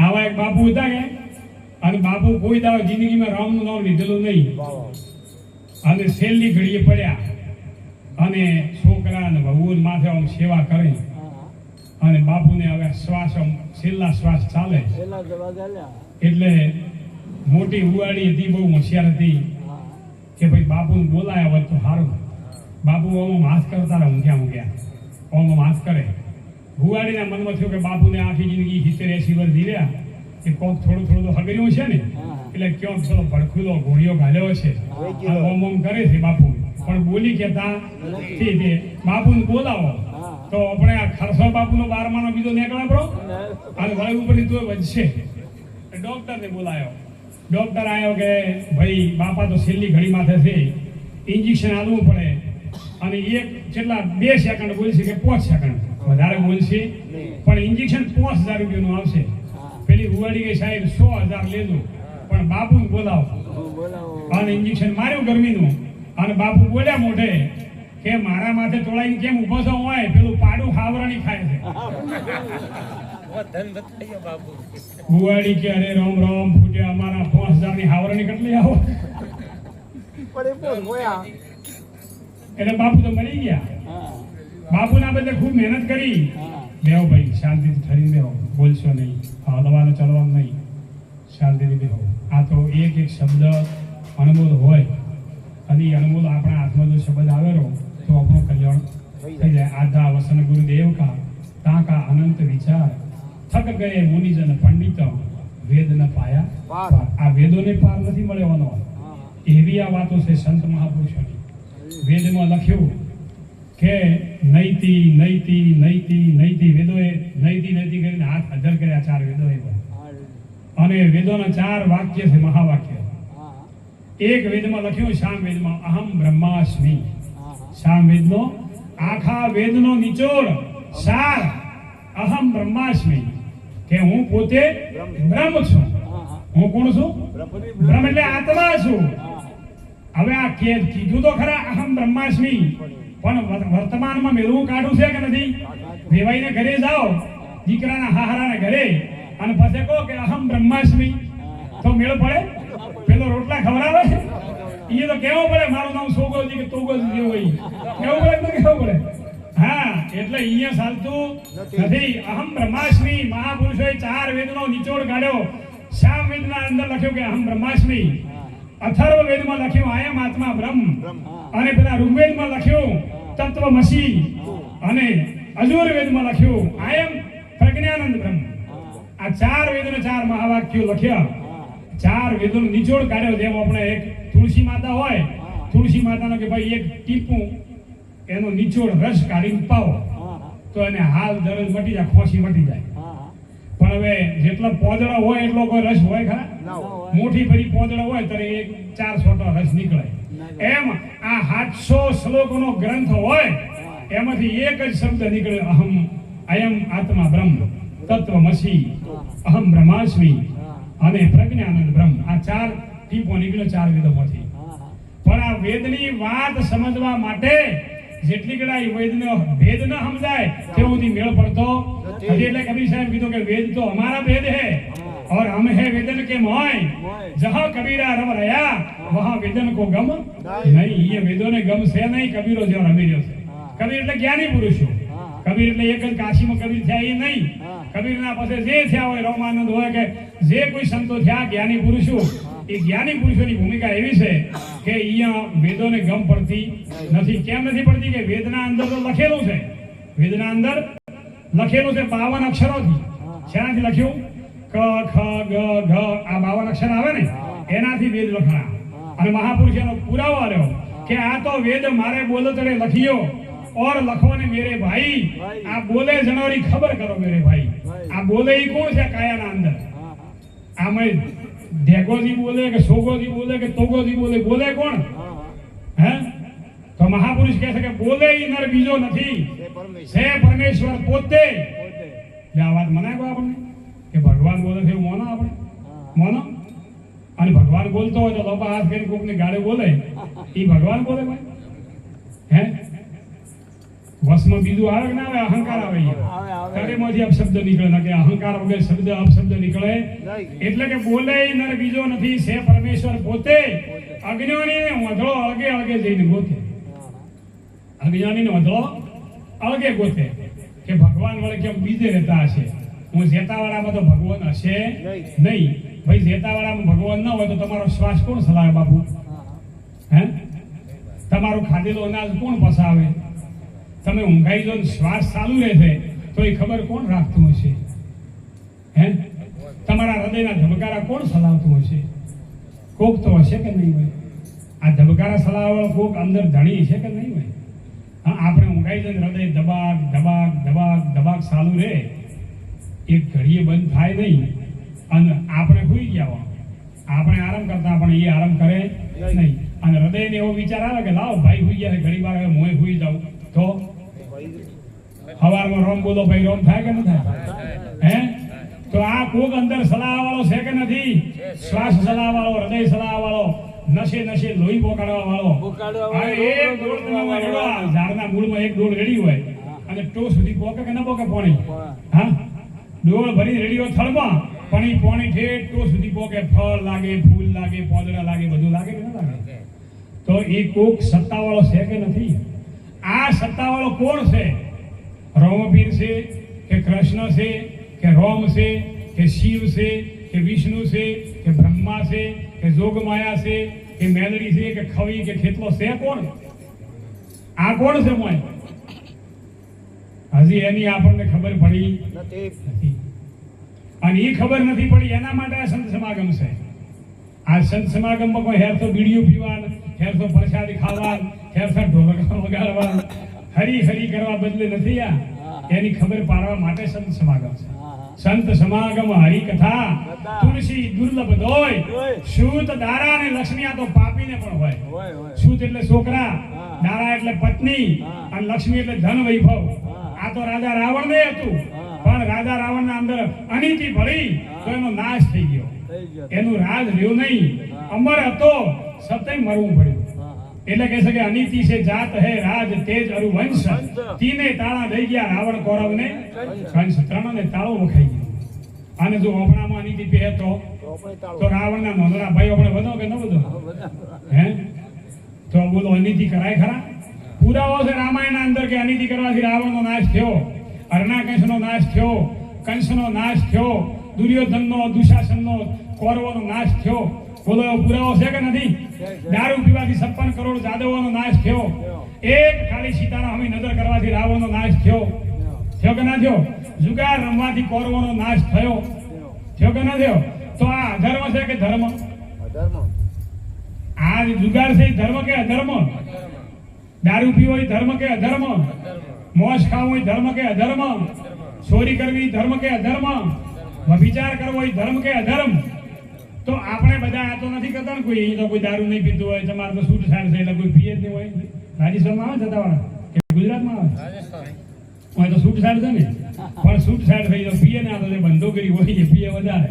આવા એક બાપુ હતા કે અને બાપુ કોઈ દાવ જિંદગીમાં રામનું નામ લીધેલું નહીં અને છેલ્લી ઘડીએ પડ્યા અને છોકરા અને ભગવાન માથે આમ સેવા કરી અને બાપુને હવે શ્વાસ છેલ્લા શ્વાસ ચાલે એટલે મોટી ઉવાડી હતી, બહુ હોશિયાર હતી કે ભાઈ બાપુને બોલાયા હોત તો સારું. બાપુ આમ હાથ કરતા ઊંઘ્યા આમ હાથ કરે. હુવાડીના મનમાં થયું કે બાપુને આખી જિંદગી 70-80 વર્ષ જીવ્યા કે કોક થોડું થોડું તો હગર્યું છે ને એટલે ક્યાંક ચલો ભડકુલો ઘોડિયો ઘાલ્યો છે ઓમ ઓમ કરે છે બાપુ, પણ બોલી કેતા નથી. બાપુને બોલાવો તો આપણે આ ખરસો બાપુનો 12માનો બીજો નીકળા પડો અને વળી ઉપરની તો વધશે. ડોક્ટરને બોલાયો. ડોક્ટર આવ્યો કે ભાઈ બાપા તો છેલ્લી ઘડી માથે છે, ઇન્જેક્શન આલવું પડે અને એક કેટલા 2 સેકન્ડ બોલશે કે 5 સેકન્ડ વધારે બોલશે પણ ઇન્જેક્શન 5000 રૂપિયાનું આવશે. પેલી ઉવાડી ગઈ સાહેબ 100,000 લેજો પણ બાપુને બોલાવો અને ઇન્જેક્શન માર્યું ગરમીનું અને બાપુ બોલ્યા મોઢે કે મારા માથે તોડાઈને કેમ ઊભો છો હોય, પેલું પાડું ખાવરાણી ખાય છે. ઉવાડી કે અરે રામ રામ ફૂટે અમારા 5000 ની હાવરાણી કેટલી આવો એટલે બાપુ તો મરી ગયા. બાપુના બદલે ખૂબ મહેનત કરી. બેહો ભાઈ શાંતિથી ઠરીને બેહો, બોલશો નહીં, હલવાનું ચલવાનું નહીં, શાંતિથી બેહો. આ તો એક એક શબ્દ અણમોલ હોય અને એ અણમોલ આપણા હાથમાં જો શબ્દ આવેલો તો આપણું કલ્યાણ થઈ જાય. આધા વસન ગુરુદેવ કા તાકા અનંત વિચાર થક ગયે મુનિજન પંડિત વેદ ન પાયા. આ વેદોને પાર નથી મળવાનો. એવી આ વાતો છે સંત મહાપુરુષોની. વેદમાં લખ્યું કે નૈતિ નૈતિ નૈતિ નૈતિ, વેદોએ નૈતિ નૈતિ કરીને હાથ હાજર કર્યા 4 વેદોએ અને વેદોના 4 વાક્ય છે મહાવાક્ય. એક વેદમાં લખ્યું સામ વેદમાં અહમ બ્રહ્માસ્મિ. સામ વેદનો આખા વેદનો નિચોડ સાર અહમ બ્રહ્માસ્મિ કે હું પોતે બ્રહ્મ છું. હું કોણ છું? બ્રહ્મ એટલે આત્મા છું. હવે આ કીધું તો ખરા અહમ બ્રહ્માસ્મિ, પણ વર્તમાનમાં મેળવું કાઢું છે કે નથી? વેવાઈને ઘરે જાઓ દીકરાના હાહરાના ઘરે અને પછી કહો કે અહમ બ્રહ્માસ્મિ તો મેળ પડે? પેલો રોટલા ખવડાવે એ તો કેવો પડે મારું નામ સોગોજી કે તોગોજી જેવું હોય કેવું પડે તો કેવું પડે? હા, એટલે અહીંયા ચાલતું નથી. અહમ બ્રહ્માસ્મિ મહાપુરુષોએ 4 વેદનો નિચોડ કાઢ્યો. સામ વેદના અંદર લખ્યું કે અહમ બ્રહ્માસ્મિ, અથર્વ વેદમાં લખ્યું આયમ આત્મા બ્રહ્મ, અને પેલા ઋગ્વેદમાં લખ્યું તત્વમસી, અને અજુર્વેદમાં લખ્યું આયમ પ્રજ્ઞાનંદ બ્રહ્મ. આ 4 વેદના 4 મહાવાક્યો લખ્યા. 4 વેદોનો નિચોડ કાઢ્યો. જેમ આપણે એક તુલસી માતા હોય, તુલસી માતાનો કે ભાઈ એક ટીપું એનો નિચોડ રસ કાઢીને પાવો તો એને હાલ દરજ મટી જાય, ખોસી મટી જાય. પણ હવે જેટલો પોદળો હોય એટલો કોઈ રસ હોય ખરા? મોટી ભરી પોદળો હોય ત્યારે 4 છોટો રસ નીકળે. એમ આ 700 શ્લોકોનો ગ્રંથ હોય એમાંથી એક જ શબ્દ નીકળે અહમ અયમ આત્મા બ્રહ્મ તત્વમસી અહમ બ્રહ્માસ્મિ અને પ્રજ્ઞાનંદ બ્રહ્મ. આ 4 ટીપો નીકળે 4 વેદોમાંથી. પણ આ વેદની વાત સમજવા માટે જેટલી કડાઈ વેદનો ભેદ ન સમજાય તેવું મેળ પડતો નથી. એટલે કબીર સાહેબ કીધું કે વેદ તો हमारा वेद है और हम है वेदन के मोय, जहां कबीरा रम रहा वहां वेदन को गम नहीं. ये वेदों ने गम છે નહીં, કબીરો જેવો રમી રહ્યો છે. કબીર એટલે જ્ઞાની પુરુષો. કબીર એટલે એક જ કાશીમાં કબીર થયા એ નહીં. કબીરના પાસે જે થયા હોય રામાનંદ હોય કે જે કોઈ સંતો થયા જ્ઞાની પુરુષો, એ જ્ઞાની પુરુષોની ભૂમિકા એવી છે કે અહીંયા વેદોને ગમ પડતી નથી. કેમ નથી પડતી? કે વેદના અંદર તો લખેલું છે. વેદના અંદર લખેલું છે 52 અક્ષરોથી. શેનાથી લખ્યું? ક ખ ગ ઘ આ 52 અક્ષર આવે ને એનાથી વેદ લખણા. અને મહાપુરુષ એનો પુરાવો આલ્યો કે આ તો વેદ મારે બોલતડે લખ્યો और લખવાને મેરે ભાઈ. આ બોલે જણાવરી ખબર કરો મેરે ભાઈ. આ બોલે ઈ કોણ છે કાયાના અંદર? આમાં ઢેગોજી બોલે કે સોગોજી બોલે કે તોગોજી બોલે, બોલે કોણ? હે? તો મહાપુરુષ કહે છે કે બોલે ઈ નર બીજો નથી, છે પરમેશ્વર પોતે. આ વાત મનાય આપણને કે ભગવાન બોલે છે એવું મોનો? આપણે મોનો? અને ભગવાન બોલતો હોય તો લોકો હાથ કરીને કોકની ગાડે બોલે, ઈ ભગવાન બોલે ભાઈ? હે? વસમાં બીજું આવે કે ના આવે? અહંકાર આવે. શરીરમાંથી અપશબ્દ નીકળે ના, કે અહંકાર વગર શબ્દ અપશબ્દ નીકળે. એટલે કે બોલે નર બીજો નથી, છે પરમેશ્વર પોતે. અજ્ઞાનીને વધળો અળગે અળગે જઈને ગોતે. અજ્ઞાનીને વધળો અળગે ગોતે કે ભગવાન વળે કેમ બીજે રહેતા હશે. હું જેતાવાળામાં તો ભગવાન હશે નહીં. ભાઈ જેતાવાળામાં ભગવાન ન હોય તો તમારો શ્વાસ કોણ ચલાવે બાપુ? હે? તમારું ખાધેલું અનાજ કોણ પસાવે? તમે ઊંઘાઈ જો શ્વાસ ચાલુ રહેશે તો એ ખબર કોણ રાખતું હશે? હે? તમારા હૃદયના ધબકારા કોણ ચલાવતું હશે? કોક તો હશે કે નહીં હોય? આ ધબકારા ચલાવવા કોક અંદર ધણી છે કે નહીં હોય? હા, આપણે ઊંઘાઈ જઈને હૃદય દબાક દબાક દબાક દબાક ચાલુ રહે, એક ઘડીએ બંધ થાય નહીં. અને આપણે સુઈ ગયા, આપણે આરામ કરતા પણ એ આરામ કરે નહીં. અને હૃદયને એવો વિચાર આવે કે લાવો ભાઈ સુઈ ગયા, ઘડી વાર હવે મોય સુઈ જાઉં તો સવારમાં રોમ બોલો ભાઈ, રોમ થાય કે ન થાય? હે? તો આ કોક અંદર સલાહ વાળો છે કે નથી? શ્વાસ સલાહ વાળો, હૃદય સલાહ વાળો, નશે નશે લોહી પોકાડવા વાળો. એક ડોળ ઝાડના મૂળમાં એક ડોળ રેડી હોય અને ટો સુધી પોકે કે ન પોકે પાણી? હા, ડોળ ભરી રેડી હોય થળમાં, પણ એ પાણી ઠેઠ ટો સુધી પોકે. ફળ લાગે, ફૂલ લાગે, પોદડા લાગે, બધું લાગે કે ન લાગે? તો એ કોક સત્તાવાળો છે કે નથી? આ સત્તાવાળો કોણ છે? રોમવીર છે કે કૃષ્ણ છે કે રોમ છે કે શિવ છે કે વિષ્ણુ છે કે બ્રહ્મા છે કે જોગમાયા છે કે મેલડી છે કે ખવી કે ખેતલો છે? કોણ? આ કોણ છે મોય? હજી એની આપણને ખબર પડી નથી. અને એ ખબર નથી પડી એના માટે આ સંત સમાગમ છે. આ સંત સમાગમમાં કોઈ હેર તો બીડીઓ પીવાનું, હેર તો પ્રસાદી ખાવાનું, હેર તો ઢોલકા વગાડવાનું, હરી હરી કરવા બદલે નથી. આ એની ખબર પાડવા માટે સંત સમાગમ છે. સંત સમાગમ હરી કથા તુલસી દુર્લભ દોય. સૂત દારા અને લક્ષ્મી આ તો પાપીને પણ હોય. સૂત એટલે છોકરા, દારા એટલે પત્ની, અને લક્ષ્મી એટલે ધન વૈભવ. આ તો રાજા રાવણ ને હતું, પણ રાજા રાવણના અંદર અનીતિ ભળી તો એનો નાશ થઈ ગયો. એનું રાજ રહ્યું નહીં, અમર હતો સતય મરવું પડ્યું. એટલે કહે છે કે અનીતિ છે જાત હે રાજ તેજ અરુ વંશ. તીને તાળા દઈ ગયા રાવણ કૌરવ ને કંસ. ત્રણને તાળો વખાઈ ગયો. અને જો ઓપણામાં અનીતિ પહે તો રાવણના નોંધણા ભાઈ આપણે વધો કે ન વધો? હે? તો બોલો અનીતિ કરાય ખરા? પુરાવો છે રામાયણના અંદર કે અનીતિ કરવાથી રાવણનો નાશ થયો, હરણાકંશનો નાશ થયો, કંસનો નાશ થયો, દુર્યોધનનો, દુશાસનનો, કૌરવોનો નાશ થયો. બોલો એવો પુરાવો છે કે નથી? દારૂ પીવાથી 56 કરોડ જાદવોનો નાશ થયો. એક ખાલી સીતારામ સામે નજર કરવાથી રાવણનો નાશ થયો. થયો કે ના થયો? જુગાર રમવાથી કૌરવોનો નાશ થયો. થયો કે ના થયો? તો આ અધર્મ છે કે ધર્મ? આ જુગાર છે ધર્મ કે અધર્મ? દારૂ પીવો એ ધર્મ કે અધર્મ? મોજ ખાવો એ ધર્મ કે અધર્મ? ચોરી કરવી ધર્મ કે અધર્મ? વ્યભિચાર કરવો એ ધર્મ કે અધર્મ? તો આપણે બધા આ તો નથી કરતા ને. કોઈ અહીં તો કોઈ દારૂ નહીં પીતું હોય, તમારે તો છૂટ છાટ છે એટલે કોઈ પીએ જ નહીં હોય. રાજસ્થાનમાં આવે જતાવાળા કે ગુજરાતમાં આવે? હોય તો છૂટ છાટ છે ને, પણ છૂટ છાટ થઈ તો પીએ ને. આ તો બંધો કરી હોય એ પીએ વધારે.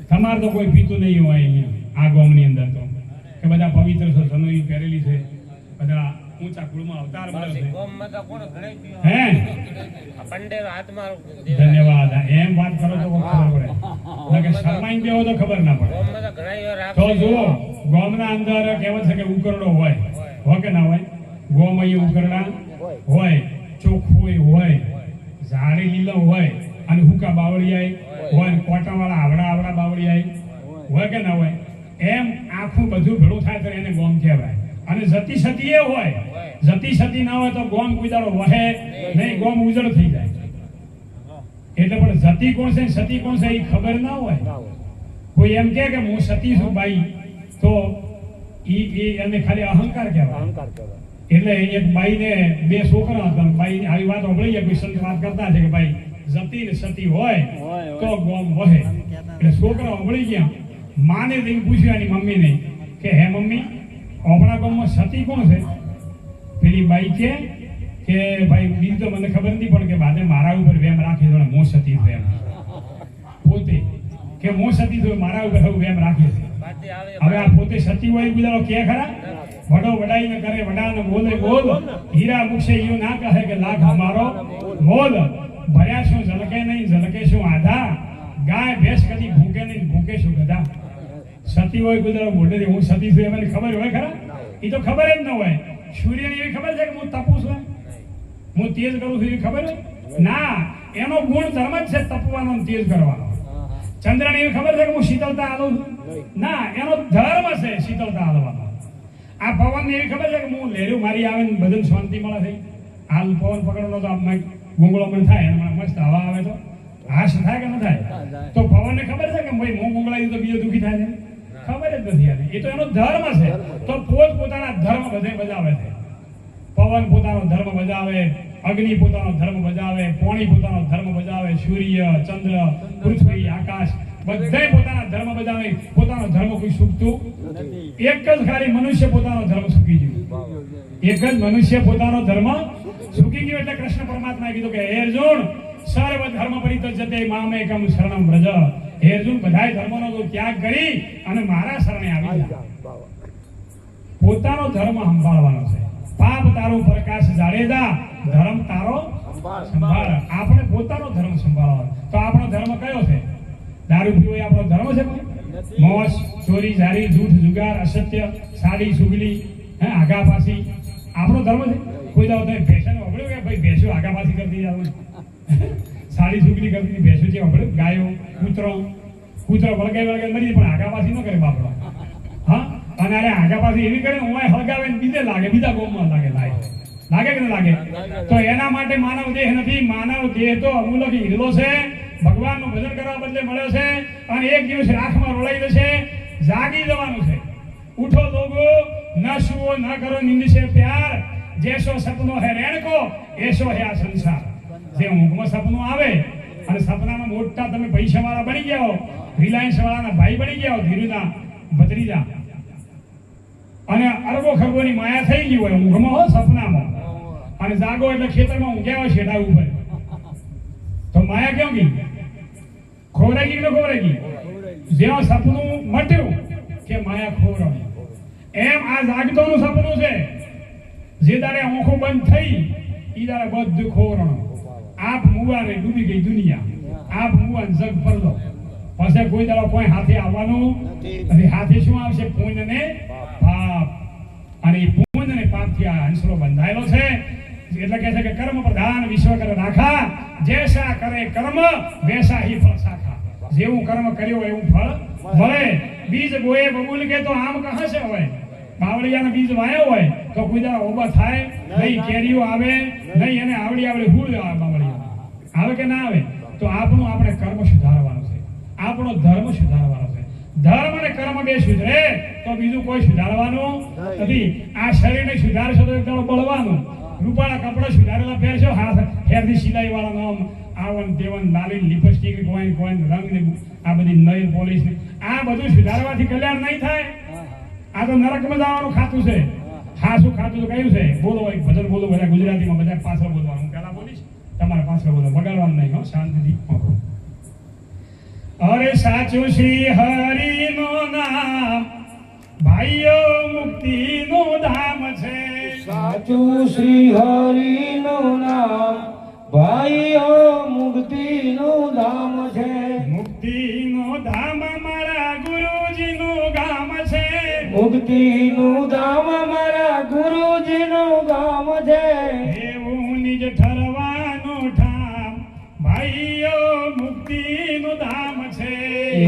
તમારે તો કોઈ પીતું નહીં હોય અહીંયા આ ગામની અંદર. તો કે બધા પવિત્ર છે, સનોઈ પહેરેલી છે, બધા ઊંચા કુળમાં અવતાર મળે છે. હે? ધન્યવાદ. એમ વાત કરો તો ખબર પડે, કે શરમાઈને બેહો તો ખબર ના પડે. તો જુઓ, ગામના અંદર કહેવત છે કે ઉકરડો હોય કે ના હોય? ગોમ અહીં ઉકરડા હોય, ચોખ્ખું હોય, ઝાડી લીલો હોય, અને હુકા બાવળિયા હોય, કોટાવાળા આવડા બાવળિયા હોય કે ના હોય? એમ આખું બધું ભેળું થાય તો એને ગોમ કહેવાય. અને જતી સતી એ હોય, જતી સતી ના હોય તો ગોમ ગુજારો વહે નહીં, ગોમ ઉજળ થઈ જાય. એટલે પણ જતી કોણ છે સતી કોણ છે એ ખબર ના હોય. કોઈ એમ કે હું સતી છું બાઈ, તો એને ખાલી અહંકાર કહેવાય. એટલે એક બાઈને 2 છોકરા હતા. બાઈ આવી વાત સાંભળી, કોઈ સંત વાત કરતા છે કે ભાઈ જતી ને સતી હોય તો ગોમ વહે. એટલે છોકરા સાંભળી ગયા, માને જઈને પૂછ્યું એની મમ્મીને કે હે મમ્મી, આપણા ગામમાં સતી કોણ છે? પેલી બાઈ કે ભાઈ બીજું તો મને ખબર નથી, પણ કે બાદે મારા ઉપર વેમ રાખી દો, હું સતી છું એમ. પોતે કે હું સતી છું, મારા ઉપર વેમ રાખી છે. હવે આ પોતે સતી હોય ગુજારો કે ખરા? વડો વડાઈ ન કરે વડા ન બોલે બોલ હીરા મુક્ષે યું ના કહે કે લાખ અમારો મોલ ભર્યા શું ઝલકે નહીં ઝલકે શું આધા ગાય ભેંસ કદી ભૂકે નહીં ભૂકે શું ગધા સતી હોય ગુજરાત મોઢે હું સતી છું એમને ખબર હોય ખરા એ તો ખબર જ ન હોય સૂર્યની એવી ખબર છે કે હું તપું છું હું તેજ કરું છું એવી ખબર ના એનો ગુણ ધર્મ જ છે તપવાનો અને તેજ કરવાનો ચંદ્રને એવી ખબર છે કે હું શીતળતા આલું છું ના એનો ધર્મ છે શીતળતા આલવાનો આ પવનને એવી ખબર છે કે હું લેરું મારી આવે ને બધું શાંતિ મળે છે હાલ પવન પકડવાનો તો આમ ગુંગળો પણ થાય અને મસ્ત હવા આવે તો હાશ થાય કે ન થાય તો પવનને ખબર છે કે ભાઈ હું ગુંગળાઈ તો બીજો દુખી થાય છે ખબર જ નથી આને એ તો એનો ધર્મ છે તો પોત પોતાના ધર્મ બધે બજાવે છે પવન પોતાનો ધર્મ બજાવે અગ્નિ પોતાનો ધર્મ બજાવે પાણી પોતાનો ધર્મ બજાવે સૂર્ય ચંદ્ર પૃથ્વી આકાશ બધાય પોતાના ધર્મ બજાવે પોતાનો ધર્મ કોઈ સુખતું એક જ ખાલી મનુષ્ય પોતાનો ધર્મ સુખી ગયો એક જ મનુષ્ય પોતાનો ધર્મ સુખી ગયો એટલે કૃષ્ણ પરમાત્માએ કીધું કે હે અર્જુન સર્વ ધર્મ પરિત્યજ્યતે મામેકમ શરણમ વ્રજ હે અર્જુન બધાય ધર્મનો તો ત્યાગ કરી અને મારા શરણે આવી જા પોતાનો ધર્મ સંભાળવાનો છે પાપ તારો પ્રકાશ જાડેજા ધર્મ તારો સંભાળ આપણે પોતાનો ધર્મ સંભાળવાનો તો આપણો ધર્મ કયો છે દારૂ પીવો એ આપણો ધર્મ છે મોસ ચોરી જારી જૂઠ જુગાર અસત્ય સાડી સુગલી હે આગાપાસી આપણો ધર્મ છે કોઈ દાવ તો ભેંસને વગડ્યો કે ભાઈ ભેંસો આગાપાસી કરતી જાવ સાડી સુગલી કરતી ભેંસો જે વગડ્યો ગાયો કૂતરો વળગાઈ મરી પણ આગાપાસી ન કરે બાપડો હા અને અરે આગાપાસી એવી કરે હું હળગાવે ને બીજે લાગે બીજા ગોમમાં લાગે કે ન લાગે તો એના માટે માનવ દેહ નથી માનવ દેહ તો અમૂલક હીરો છે ભગવાનનું ભજન કરવા બદલે મળ્યો છે અને એક દિવસ રાખમાં રોળાઈ જશે જાગી જવાનું છે ઉઠો લોગો ન સુઓ ન કરો નિંદ છે પ્યાર જેસો સપનો હે રેણકો એસો હે આ સંસાર જે ઊંઘમાં સપનું આવે અને સપનામાં મોટા તમે પૈસા વાળા બની ગયા હો રિલાયન્સ વાળાના ભાઈ બની ગયા હો ધીરુના ભત્રીજા અને અરબો ખરબોની માયા થઈ ગઈ હોય ઊંઘમાં હો સપનામાં અને જાગો એટલે ખેતરમાં ઊંઘ્યા હોય છેડા ઉપર તો માયા કેમ ગઈ ખોરાઈ ગઈ કે ખોરાઈ ગઈ જેવા સપનું મટ્યું કે માયા ખોરાઈ એમ આ જાગતોનું સપનું છે જે દાડે આંખો બંધ થઈ ઈ દાડે બધું ખોરણ આપ મુવાને ડૂબી ગઈ દુનિયા આપ મુવાન જગ પરલો પછી કોઈ દાડો કોઈ હાથે આવવાનું નથી હાથે શું આવશે પુણ્ય ને પાપ અને એ પુણ્ય ને પાપ થી આ હંસલો બંધાયેલો છે એટલે કહે છે કે કર્મ પ્રધાન વિશ્વ કર રાખા જેસા કરે કર્મ વૈસા હી ફળ સાખા જેવું કર્મ કર્યો એવું ફળ મળે બીજ બોએ બબૂલ કે તો આમ કહા છે હોય બાવળિયાના બીજ વાયો હોય તો કોઈ દાડો ઓબા થાય નહીં કેરીઓ આવે નહીં એને આવડી હુળ આવે બાવળિયા આવે કે ના આવે તો આપણું આપણે કર્મ સુધારવાનું છે આપણો ધર્મ સુધારવાનો છે ધર્મ અને કર્મ બે સુધરે તો બીજું કોઈ સુધારવાનું નથી આ શરીરને સુધારશો તો એકદમ બળવાનું રૂપાળા કપડા સુધારેલા પહેરશો હાથ હેરથી સિલાઈ વાળા નામ આવન દેવન લાલી લિપસ્ટિક કોઈ રંગ ને આ બધી નેલ પોલિશ ને આ બધું સુધારવાથી કલ્યાણ નહીં થાય આ તો નરકમાં જવાનું ખાતું છે હાસું ખાતું તો કયું છે બોલો એક ભજન બોલો બધા ગુજરાતીમાં બધા પાછળ બોલવાનું હું પહેલા બોલીશ તમારે પાછળ બોલો બગાડવાનું નહીં હો શાંતિથી અરે સાચું શ્રી હરિનો નામ ભાઈઓ મુક્તિનું ધામ છે સાચું શ્રી હરિનું નામ ભાઈઓ મુક્તિનું ધામ છે મુક્તિનું ધામ મારા ગુરુજીનું ગામ છે મુક્તિનું ધામ મારા ગુરુજીનું ગામ છે એવું નિજ ઠરવાનું ઠામ ભાઈઓ મુક્તિનું ધામ છે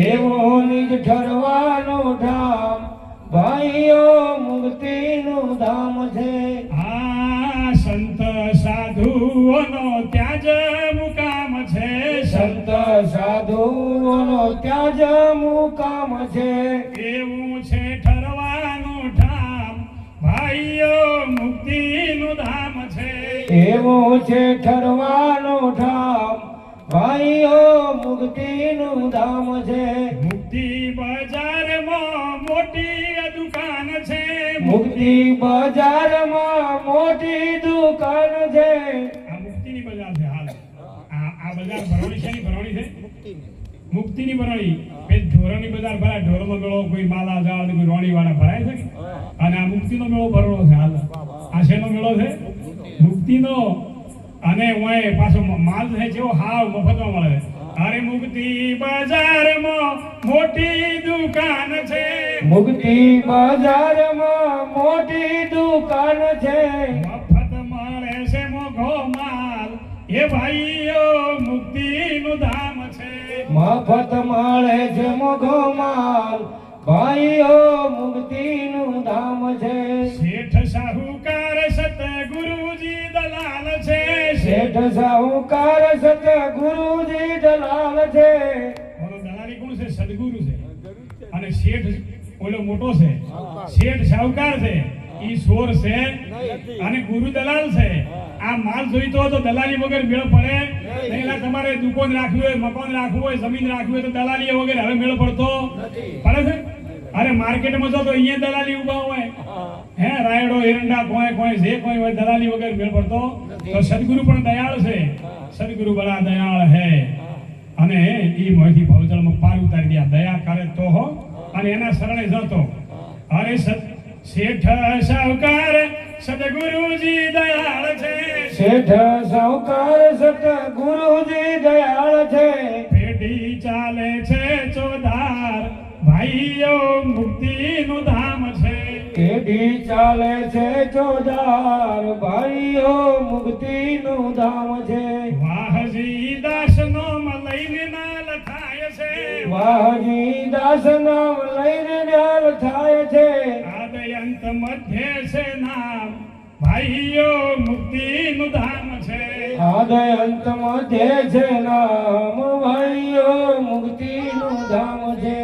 એવો નિજ ઠરવાનું ધામ ભાઈઓ મુક્તિનું ધામ છે આ સંત સાધુઓનો ત્યાં જ મુકામ છે સંત સાધુઓનો ત્યાં જ મુકામ છે એવું છે ઠરવાનું ઠામ ભાઈઓ મુક્તિનું ધામ છે એવું છે ઠરવાનું ધામ ભાઈઓ મુક્તિનું ધામ છે મુક્તિ બજારમાં મોટી દુકાન છે મુક્તિ બજારમાં મોટી દુકાન છે આ મુક્તિની બજાર છે હાલ આ બજાર ભરવાની છે ની ભરવાની છે મુક્તિની બરણી પેલી ઢોરની બજાર ભરાય, ઢોરનો મેળો કોઈ માલા જાળ કોઈ રોણીવાળા ભરાય છે કે? અને આ મુક્તિનો મેળો ભરવાનો છે હાલ. આ શેનો મેળો છે? મુક્તિનો. અને ઓય પાછો માલ છે જેવો હાવ મફતમાં મળે. અરે મુક્તિ બજારમાં મોટી દુકાન છે, મુક્તિ બજારમાં મોટી દુકાન છે, મફત મળે છે મોઘો માલ, એ ભાઈઓ મુક્તિનું ધામ છે. મફત મળે છે મોઘો માલ, ભાઈઓ મુક્તિનું ધામ છે. શેઠ સાહુકાર સતગુરુજી દલાલ છે, શેઠ સાહુકાર સતગુરુજી દલાલ છે. ઓલો દલાલી કોણ છે? સદગુરુ છે. અને શેઠ ઓલો મોટો છે, શેઠ સાહુકાર છે, ઈ સોર છે અને ગુરુ દલાલ છે. આ માલ જોઈતો હોય તો દલાલી વગર મેળ પડે નહીં. એટલે તમારે દુકાન રાખવી હોય, મકાન રાખવું હોય, જમીન રાખવી હોય તો દલાલી વગર હવે મેળ પડતો પડે છે. અરે માર્કેટમાં જો તો અહીંયા દલાલી ઉભા હોય, હે રાયડો એરંડા કોઈ જે કોઈ હોય, દલાલી વગર મેળ પડતો. તો સદગુરુ પણ દયાળ છે, સદગુરુ બડા દયાળ હે. અને ઈ મોયથી ભવજળમાં પાર ઉતારી દે, દયા કરે તો હો, અને એના શરણે જતો. અરે શેઠ સાહુકાર સદગુરુજી દયાળ છે, શેઠ સાહુકાર સતગુરુજી દયાળ છે. પેઢી ચાલે છે ચોધાર, ભાઈઓ મુક્તિનું ધામ છે. પેઢી ચાલે છે ચોધાર, ભાઈઓ મુક્તિનું ધામ છે. વાહજી દાસનો લઈને નાલ થાય છે, વાહજી દાસ નામ લઈને ન્યાલ થાય છે. આદયંત મધ્ય છે નામ, ભાઈઓ મુક્તિનું ધામ છે. આદયંત મધ્ય છે નામ, ભાઈઓ મુક્તિનું ધામ છે.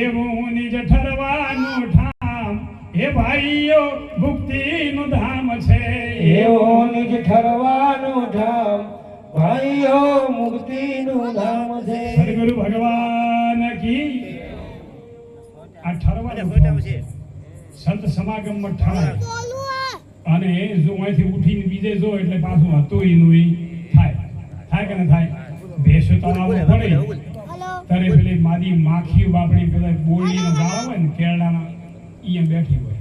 એવું નિજ ઠરવાનું ઠામ, એ ભાઈઓ મુક્તિનું ધામ છે. એવો નિજ ઠરવાનું ધામ, ભાઈઓ મુક્તિનું ધામ છે. સદગુરુ ભગવાન કી. આ ઠરવાનું ધામ છે. સંત સમાગમમાં ઠરાય અને જો અહીંથી ઉઠીને બીજે જો એટલે પાછું હતું એનું ઈ થાય કે ન થાય. ભેંસો તળાવમાં પડે ત્યારે પેલી માદી માખી બાપડી પેલા બોરડીનો ઝાડ હોય ને કેળાના, ઈ બેઠી હોય,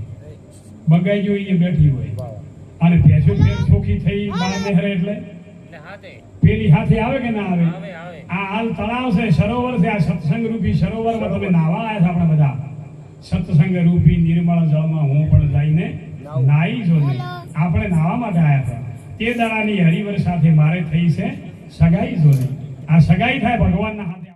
બગાઈ ઈ બેઠી હોય. અને ભેંસો ફેર ચોખ્ખી થઈ બહાર નીકળે એટલે પેલી હાથે આવે કે ના આવે? આ હાલ તળાવ છે, સરોવર છે, આ સત્સંગ રૂપી સરોવરમાં તમે નાહવા આવ્યા છો. આપણે બધા સત્સંગ રૂપી નિર્મળ જળમાં હું પણ જઈને નાહી જો નહીં. આપણે નાહવા માટે આવ્યા હતા. તે દાડાની હરિવર સાથે મારે થઈ છે સગાઈ જો નહીં. આ સગાઈ થાય ભગવાનના હાથે.